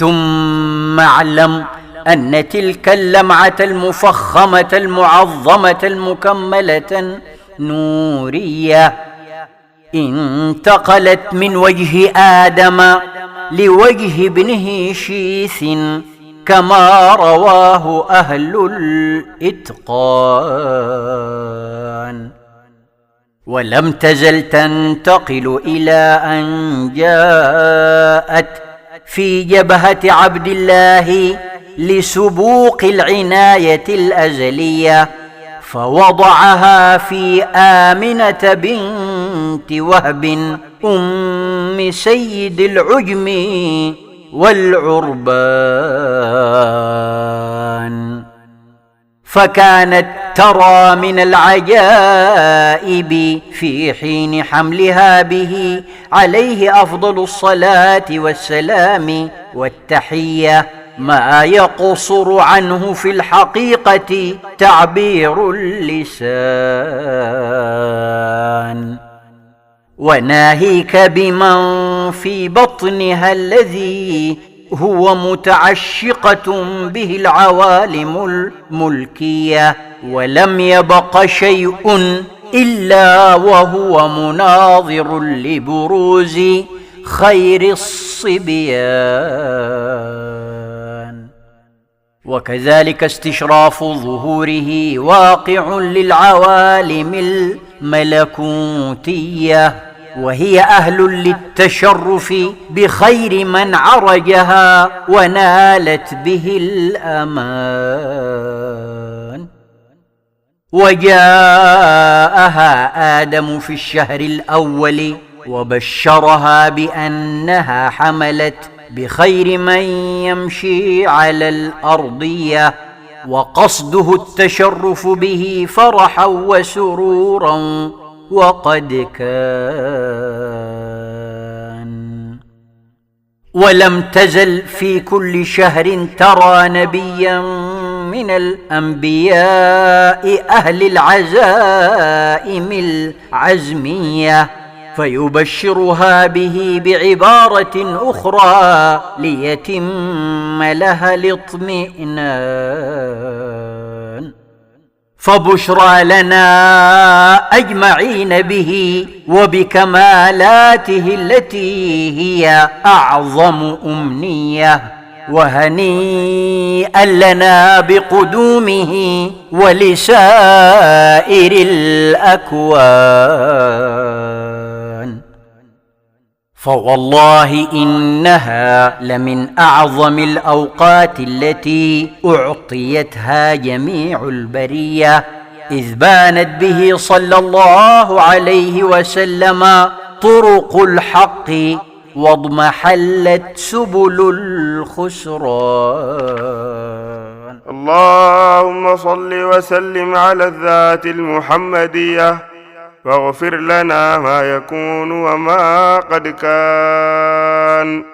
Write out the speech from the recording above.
ثم اعلم أن تلك اللمعة المفخمة المعظمة المكملة نورية انتقلت من وجه آدم لوجه ابنه شيث، كما رواه أهل الإتقان، ولم تزل تنتقل إلى أن جاءت في جبهة عبد الله لسبوق العناية الأزلية، فوضعها في آمنة بنت وهب أم سيد العجم والعربان، فكانت ترى من العجائب في حين حملها به عليه أفضل الصلاة والسلام والتحية ما يقصر عنه في الحقيقة تعبير اللسان، وناهيك بمن في بطنها الذي هو متعشقة به العوالم الملكية، ولم يبق شيء إلا وهو مناظر لبروز خير الصبيان. وكذلك استشراف ظهوره واقع للعوالم الملكوتية، وهي أهل للتشرف بخير من عرجها ونالت به الأمان. وجاءها آدم في الشهر الأول وبشرها بأنها حملت بخير من يمشي على الأرضية، وقصده التشرف به فرحا وسرورا، وقد كان. ولم تزل في كل شهر ترى نبيا من الأنبياء أهل العزائم العزمية فيبشرها به بعبارة أخرى ليتم لها الاطمئنان. فبشرى لنا أجمعين به وبكمالاته التي هي أعظم أمنية، وهنيئا لنا بقدومه ولسائر الأكوان. فوالله إنها لمن أعظم الأوقات التي أعطيتها جميع البرية، إذ بانت به صلى الله عليه وسلم طرق الحق واضمحلت سبل الخسران. اللهم صل وسلم على الذات المحمدية، واغفر لنا ما يكون وما قد كان.